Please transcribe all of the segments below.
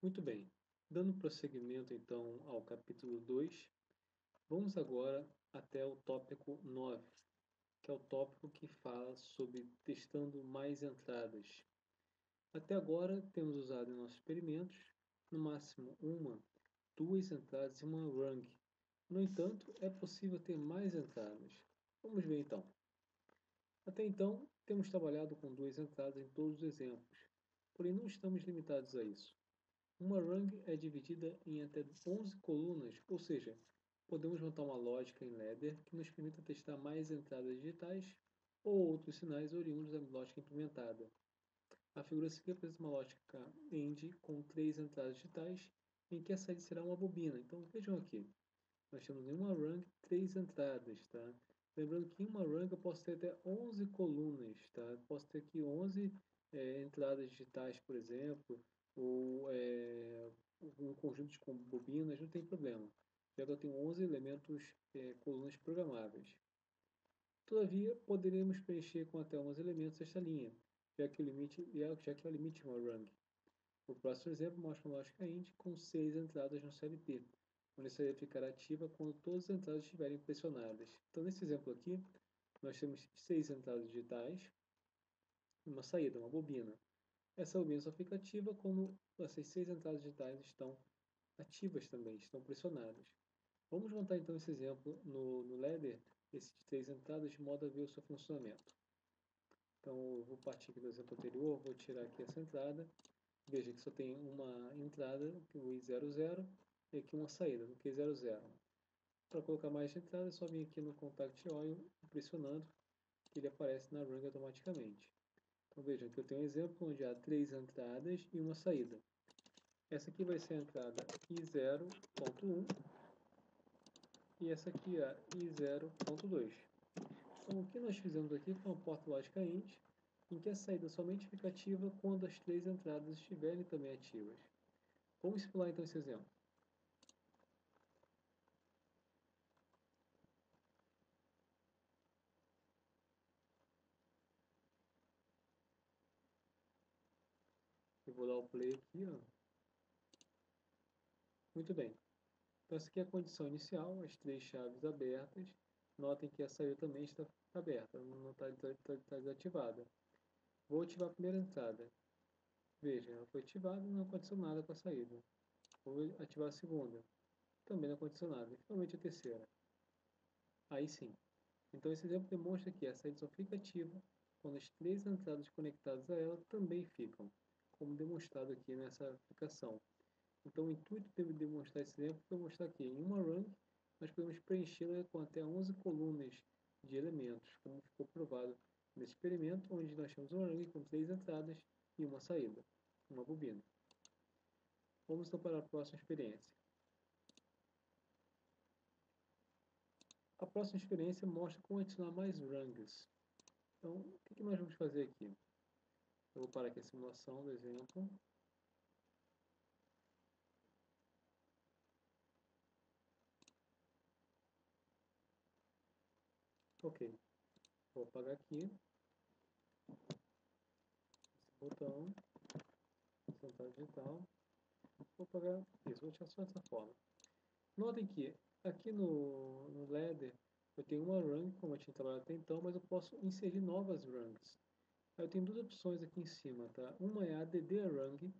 Muito bem, dando prosseguimento então ao capítulo 2, vamos agora até o tópico 9, que é o tópico que fala sobre testando mais entradas. Até agora temos usado em nossos experimentos, no máximo uma, duas entradas e uma rung. No entanto, é possível ter mais entradas. Vamos ver então. Até então, temos trabalhado com duas entradas em todos os exemplos, porém não estamos limitados a isso. Uma rung é dividida em até 11 colunas, ou seja, podemos montar uma lógica em ladder que nos permita testar mais entradas digitais ou outros sinais oriundos da lógica implementada. A figura seguinte apresenta uma lógica AND com 3 entradas digitais, em que a saída será uma bobina. Então vejam aqui, nós temos em uma rung 3 entradas, tá? Lembrando que em uma rung eu posso ter até 11 colunas, tá? Eu posso ter aqui 11 entradas digitais, por exemplo, ou um conjunto de bobinas, não tem problema, já que eu tenho 11 elementos, colunas programáveis. Todavia, poderemos preencher com até 11 elementos esta linha, já que é o limite de uma rung. O próximo exemplo mostra uma lógica IND com 6 entradas no CLP, onde essa irá ficar ativa quando todas as entradas estiverem pressionadas. Então, nesse exemplo aqui, nós temos 6 entradas digitais e uma saída, uma bobina. Essa bobina só fica ativa quando essas 6 entradas digitais estão ativas também, estão pressionadas. Vamos montar então esse exemplo no ladder, esses 3 entradas, de modo a ver o seu funcionamento. Então, eu vou partir aqui do exemplo anterior, vou tirar aqui essa entrada. Veja que só tem uma entrada, o I00, e aqui uma saída, no Q00. Para colocar mais entrada, é só vir aqui no Contact Oil, pressionando, que ele aparece na rung automaticamente. Então vejam que eu tenho um exemplo onde há 3 entradas e uma saída. Essa aqui vai ser a entrada I0.1 e essa aqui é a I0.2. Então o que nós fizemos aqui foi uma porta lógica INT, em que a saída somente fica ativa quando as 3 entradas estiverem também ativas. Vamos explorar então esse exemplo. Eu vou dar o play aqui, ó. Muito bem. Então essa aqui é a condição inicial, as 3 chaves abertas. Notem que a saída também está aberta, não está desativada. Vou ativar a primeira entrada. Veja, ela foi ativada e não aconteceu nada com a saída. Vou ativar a segunda. Também não aconteceu nada. E finalmente a terceira. Aí sim. Então esse exemplo demonstra que a saída só fica ativa quando as 3 entradas conectadas a ela também ficam, como demonstrado aqui nessa aplicação. Então o intuito de demonstrar esse exemplo foi mostrar que em uma rung nós podemos preenchê-la com até 11 colunas de elementos, como ficou provado nesse experimento, onde nós temos uma rung com 3 entradas e uma saída, uma bobina. Vamos então para a próxima experiência. A próxima experiência mostra como adicionar mais rungs. Então, o que nós vamos fazer aqui? Eu vou parar aqui a simulação do exemplo. Ok, vou apagar aqui esse botão, central digital. Vou apagar isso, vou deixar só dessa forma. Notem que aqui no ladder eu tenho uma rung, como eu tinha trabalhado até então, mas eu posso inserir novas rungs. Eu tenho duas opções aqui em cima, tá? Uma é a ADD Rung.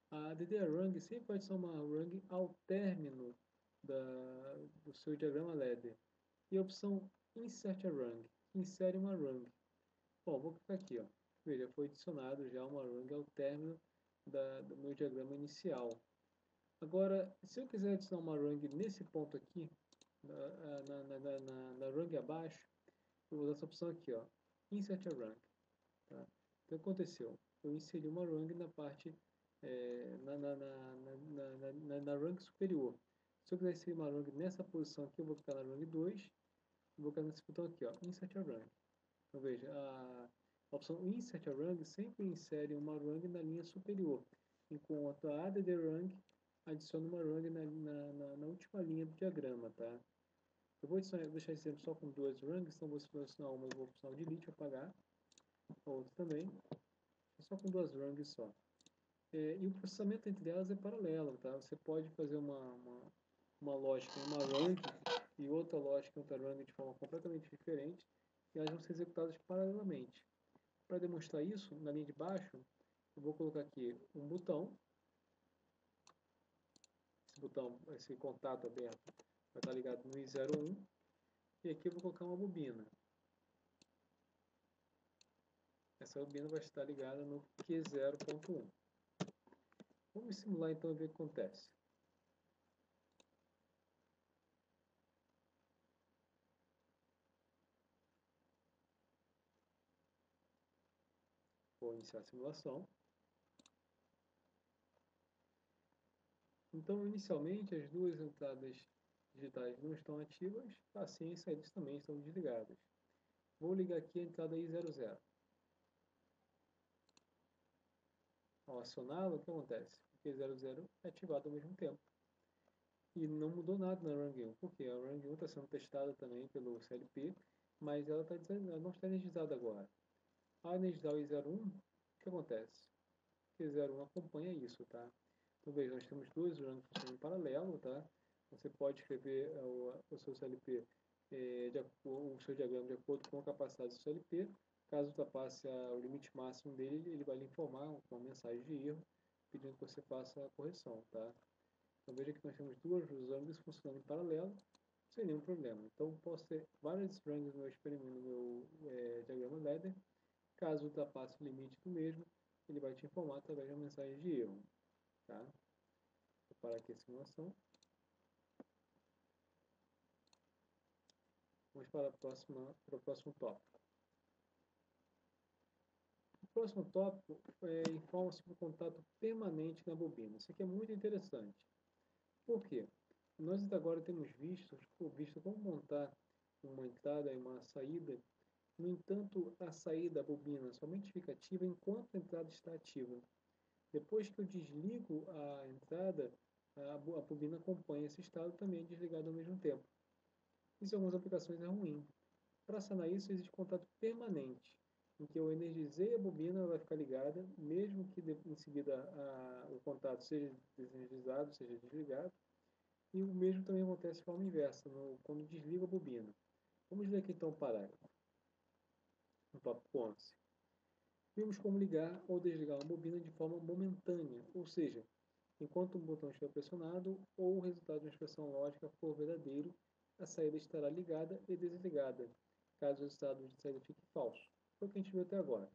A ADD Rung sempre pode ser uma rung ao término do seu diagrama ladder. E a opção Insert a Rung, que insere uma rung. Bom, vou clicar aqui, ó. Veja, foi adicionado já uma rung ao término do meu diagrama inicial. Agora, se eu quiser adicionar uma rung nesse ponto aqui, na rung abaixo, eu vou usar essa opção aqui, ó, Insert a Rung. Tá? Então, o que aconteceu? Eu inseri uma rung na parte, na rung superior. Se eu quiser inserir uma rung nessa posição aqui, eu vou clicar na rung 2, e vou clicar nesse botão aqui, ó, Insert a Rung. Então, veja, a opção Insert a Rung sempre insere uma rung na linha superior, enquanto a Add Rung adiciona uma rung na última linha do diagrama, tá? Eu vou deixar esse exemplo só com duas rungs, então vou selecionar uma, eu vou opcionar o Delete, apagar, a outra também, só com duas rungs só. E o processamento entre elas é paralelo, tá? Você pode fazer uma lógica em uma rung e outra lógica em outra rung de forma completamente diferente, e elas vão ser executadas paralelamente. Para demonstrar isso, na linha de baixo, eu vou colocar aqui um botão. Esse botão, esse contato aberto, vai estar ligado no I01. E aqui eu vou colocar uma bobina. Essa bobina vai estar ligada no Q0.1. Vamos simular então e ver o que acontece. Vou iniciar a simulação. Então, inicialmente, as duas entradas digitais não estão ativas, assim as saídas também estão desligadas. Vou ligar aqui a entrada I00. Ao acioná-la, o que acontece? O Q00 é ativado ao mesmo tempo. E não mudou nada na Rung 1, porque a Rung 1 está sendo testada também pelo CLP, mas ela não está energizada agora. Ao energizar o I01, o que acontece? O I01 acompanha isso, tá? Então veja, nós temos dois rungs funcionando em paralelo, tá? Você pode escrever o seu CLP, o seu diagrama de acordo com a capacidade do CLP. Caso ultrapasse o limite máximo dele, ele vai lhe informar com uma mensagem de erro, pedindo que você faça a correção, tá? Então veja que nós temos duas rungs funcionando em paralelo, sem nenhum problema. Então posso ter várias rungs no meu experimento, no meu diagrama ladder. Caso ultrapasse o limite do mesmo, ele vai te informar através de uma mensagem de erro, tá? Vou parar aqui a simulação. Vamos para o próximo tópico. O próximo tópico informa sobre o contato permanente na bobina. Isso aqui é muito interessante. Por quê? Nós até agora temos visto como montar uma entrada e uma saída. No entanto, a saída da bobina somente fica ativa enquanto a entrada está ativa. Depois que eu desligo a entrada, a bobina acompanha esse estado também desligado ao mesmo tempo. Isso em algumas aplicações é ruim. Para sanar isso, existe contato permanente, em que eu energizei a bobina, ela vai ficar ligada, mesmo que em seguida o contato seja desenergizado, seja desligado. E o mesmo também acontece de forma inversa, quando desligo a bobina. Vamos ler aqui então o parágrafo, no tópico 11. Vimos como ligar ou desligar uma bobina de forma momentânea, ou seja, enquanto um botão estiver pressionado ou o resultado de uma expressão lógica for verdadeiro, a saída estará ligada e desligada, caso o resultado de saída fique falso. Foi o que a gente viu até agora.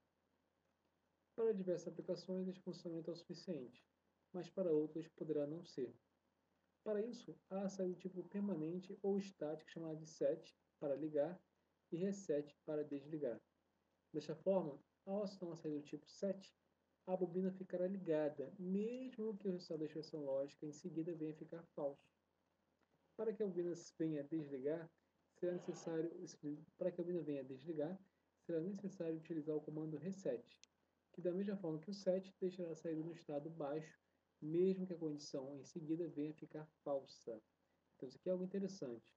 Para diversas aplicações, este funcionamento é o suficiente, mas para outras poderá não ser. Para isso, há a saída do tipo permanente ou estática, chamada de set, para ligar, e reset, para desligar. Desta forma, ao acionar a saída do tipo set, a bobina ficará ligada, mesmo que o resultado da expressão lógica em seguida venha a ficar falso. Para que a bobina venha a desligar, será necessário utilizar o comando reset, que da mesma forma que o set deixará a saída no estado baixo, mesmo que a condição em seguida venha a ficar falsa. Então isso aqui é algo interessante.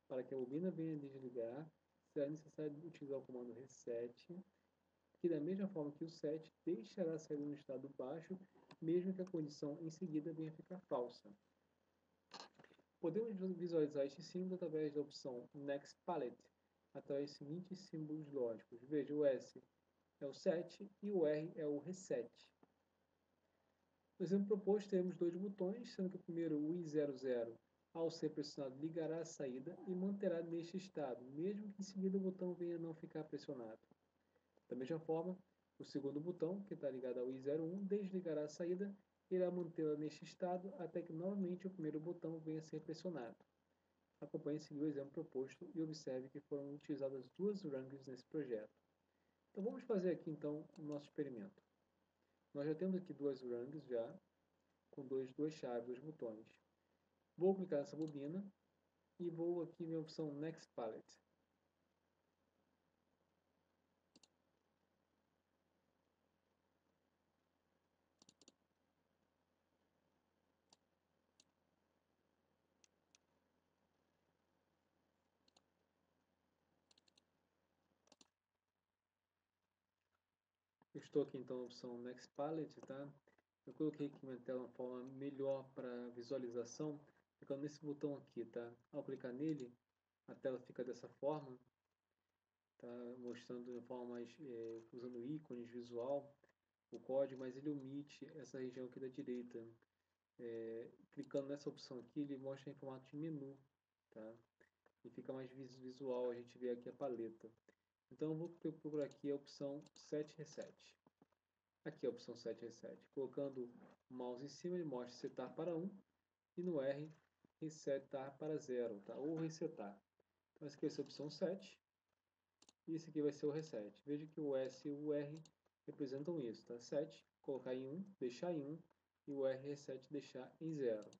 Para que a bobina venha a desligar, será necessário utilizar o comando reset, que da mesma forma que o set deixará a saída no estado baixo, mesmo que a condição em seguida venha a ficar falsa. Podemos visualizar este símbolo através da opção Next Palette, através dos seguintes símbolos lógicos. Veja, o S é o set e o R é o reset. No exemplo proposto, temos dois botões, sendo que o primeiro, o I00, ao ser pressionado, ligará a saída e manterá neste estado, mesmo que em seguida o botão venha a não ficar pressionado. Da mesma forma, o segundo botão, que está ligado ao I01, desligará a saída e irá mantê-la neste estado até que novamente o primeiro botão venha a ser pressionado. Acompanhe a seguir o exemplo proposto e observe que foram utilizadas duas rungs nesse projeto. Então vamos fazer aqui então o nosso experimento. Nós já temos aqui duas rungs já, com duas chaves, dois botões. Vou clicar nessa bobina e vou aqui na opção Next Palette. Eu estou aqui então na opção Next Palette, tá? Eu coloquei aqui minha tela de uma forma melhor para visualização, clicando nesse botão aqui, tá? Ao clicar nele, a tela fica dessa forma, tá? Mostrando de forma mais, usando ícones visual, o código, mas ele omite essa região aqui da direita. Clicando nessa opção aqui, ele mostra em formato de menu, tá? E fica mais visual, a gente vê aqui a paleta. Então eu vou procurar aqui a opção Set Reset. Aqui a opção Set Reset. Colocando o mouse em cima, ele mostra setar para 1 e no R, resetar para 0, tá? Ou resetar. Então essa aqui vai ser a opção Set e esse aqui vai ser o Reset. Veja que o S e o R representam isso, tá? Set, colocar em 1, deixar em 1 e o R Reset deixar em 0.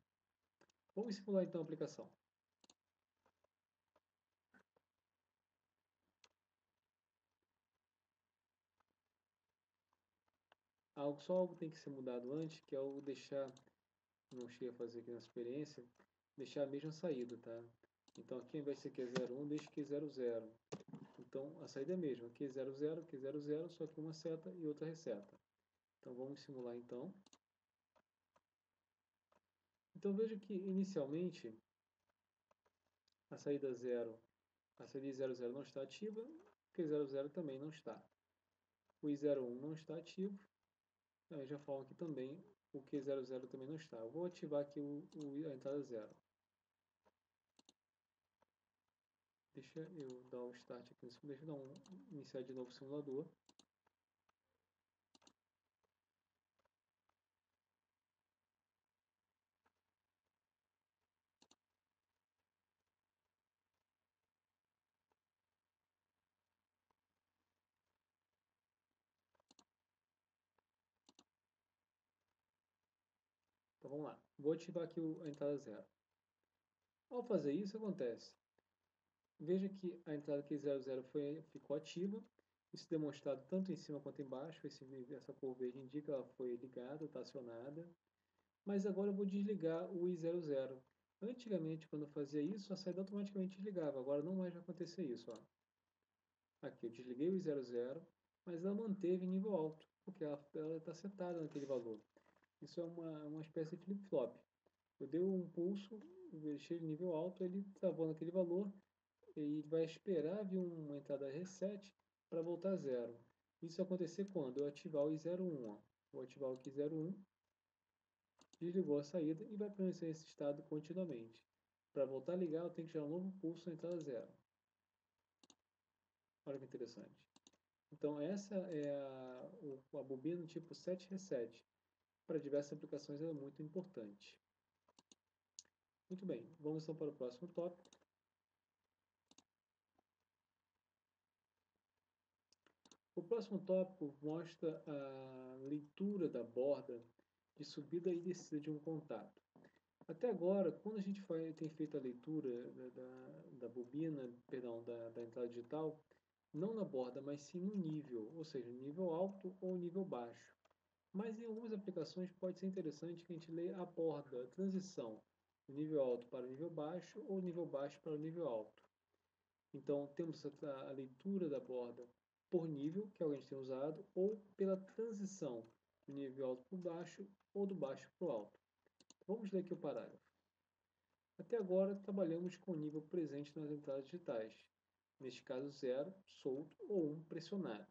Vamos simular então a aplicação. Só algo tem que ser mudado antes, que é o deixar, não cheguei a fazer aqui na experiência, deixar a mesma saída, tá? Então aqui ao invés de ser Q01, deixe Q00. Então a saída é a mesma, Q00, Q00, só que uma seta e outra reseta. Então vamos simular então. Então veja que inicialmente a saída 0, a saída 00 não está ativa, Q00 também não está. O I01 não está ativo, aí já falam aqui também o Q00 também não está. Eu vou ativar aqui a entrada 0. Deixa eu dar um start aqui, deixa eu iniciar de novo o simulador. Então vamos lá, vou ativar aqui a entrada 0. Ao fazer isso, acontece. Veja que a entrada Q00 ficou ativa, isso demonstrado tanto em cima quanto embaixo, essa cor verde indica que ela foi ligada, está acionada. Mas agora eu vou desligar o I00. Antigamente, quando eu fazia isso, a saída automaticamente desligava, agora não mais vai acontecer isso. Ó. Aqui eu desliguei o I00, mas ela manteve nível alto, porque ela está setada naquele valor. Isso é uma espécie de flip-flop. Eu dei um pulso, deixei ele nível alto, ele travou naquele valor, e vai esperar vir uma entrada reset para voltar a zero. Isso vai acontecer quando eu ativar o I01. Ó. Vou ativar o I01, desligou a saída e vai permanecer nesse estado continuamente. Para voltar a ligar, eu tenho que gerar um novo pulso na entrada zero. Olha que interessante. Então essa é a bobina tipo Set Reset. Para diversas aplicações ela é muito importante. Muito bem, vamos então para o próximo tópico. O próximo tópico mostra a leitura da borda de subida e descida de um contato. Até agora, quando a gente tem feito a leitura da bobina, perdão, da entrada digital, não na borda, mas sim no nível, ou seja, nível alto ou nível baixo. Mas em algumas aplicações pode ser interessante que a gente leia a borda, a transição do nível alto para o nível baixo ou nível baixo para o nível alto. Então, temos a leitura da borda por nível, que é o que a gente tem usado, ou pela transição do nível alto para o baixo ou do baixo para o alto. Vamos ler aqui o parágrafo. Até agora, trabalhamos com o nível presente nas entradas digitais, neste caso 0, solto, ou 1, pressionado.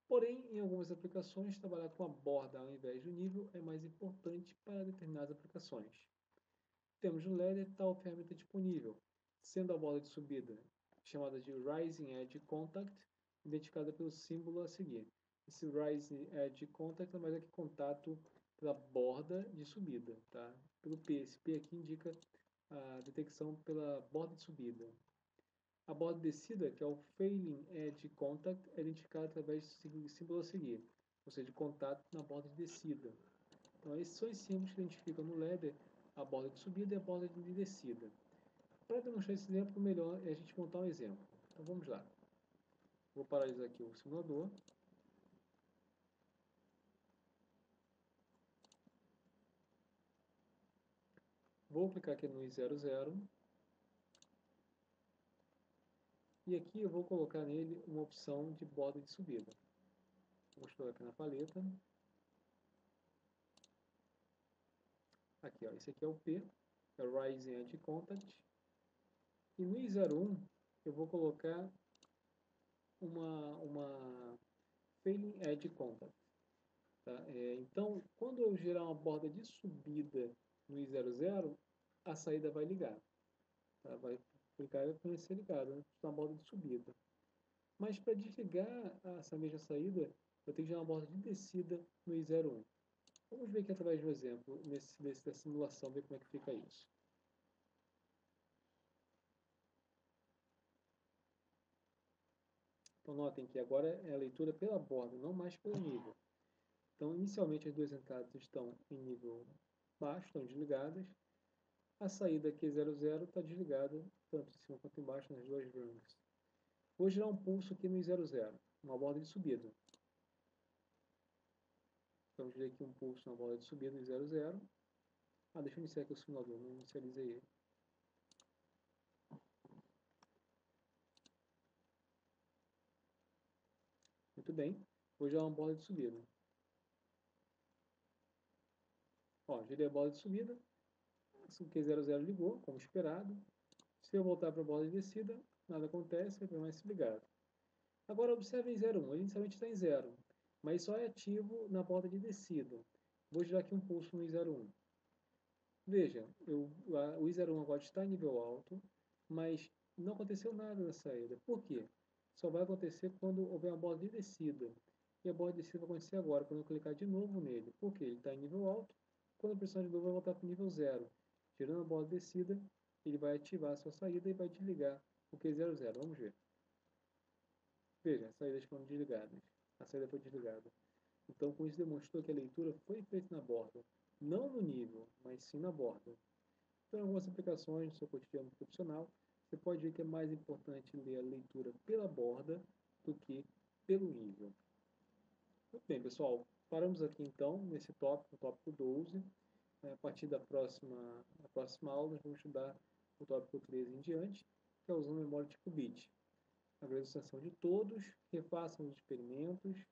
Porém, em algumas aplicações, trabalhar com a borda ao invés do nível é mais importante para determinadas aplicações. Temos no Ladder tal ferramenta disponível, sendo a borda de subida chamada de Rising Edge Contact, identificada pelo símbolo a seguir. Esse Rising Edge Contact é mais aqui contato pela borda de subida, tá? Pelo P. Esse P aqui indica a detecção pela borda de subida. A borda de descida, que é o Failing Edge Contact, é identificada através do símbolo a seguir, ou seja, de contato na borda de descida. Então, esses são os símbolos que identificam no Ladder a borda de subida e a borda de descida. Para demonstrar esse exemplo, melhor é a gente montar um exemplo. Então vamos lá. Vou paralisar aqui o simulador. Vou clicar aqui no I00. E aqui eu vou colocar nele uma opção de borda de subida. Vou explorar aqui na paleta. Aqui, ó, esse aqui é o P, é o Rising Edge Contact. E no I01 eu vou colocar uma Failing Edge Contact. Tá? Então, quando eu gerar uma borda de subida no I00, a saída vai ligar. Tá? Vai clicar e vai permanecer ligado, né? Uma borda de subida. Mas para desligar essa mesma saída, eu tenho que gerar uma borda de descida no I01. Vamos ver aqui através de um exemplo, da simulação, ver como é que fica isso. Então notem que agora é a leitura pela borda, não mais pelo nível. Então inicialmente as duas entradas estão em nível baixo, estão desligadas. A saída Q00 está desligada, tanto em cima quanto embaixo, nas duas rungs. Vou gerar um pulso aqui no I00, uma borda de subida. Então, gerei aqui um pulso na borda de subida no I00. Deixa eu iniciar aqui o simulador, não inicializei ele. Muito bem, vou gerar uma borda de subida. Ó, gerei a borda de subida, o Q00 ligou, como esperado. Se eu voltar para a borda de descida, nada acontece, ele permanece ligado. Agora observem 01, ele inicialmente está em 0, mas só é ativo na borda de descida. Vou gerar aqui um pulso no I01. Veja, o I01 agora está em nível alto, mas não aconteceu nada na saída. Por quê? Só vai acontecer quando houver uma borda de descida. E a borda de descida vai acontecer agora, quando eu clicar de novo nele. Por quê? Ele está em nível alto, quando eu pressionar de novo vai voltar para o nível 0. Gerando a borda de descida, ele vai ativar a sua saída e vai desligar o Q00. Vamos ver. Veja, as saídas foram desligadas. A saída foi desligada. Então, com isso demonstrou que a leitura foi feita na borda. Não no nível, mas sim na borda. Então, em algumas aplicações no seu cotidiano profissional, você pode ver que é mais importante ler a leitura pela borda do que pelo nível. Muito bem, pessoal. Paramos aqui então nesse tópico, o tópico 12. A partir da próxima aula, nós vamos estudar o tópico 13 em diante, que é usando memória tipo bit. Agradeço a atenção de todos, refaçam os experimentos,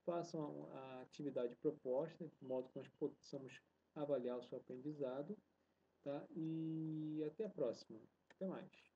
façam a atividade proposta, de modo que nós possamos avaliar o seu aprendizado. Tá? E até a próxima. Até mais.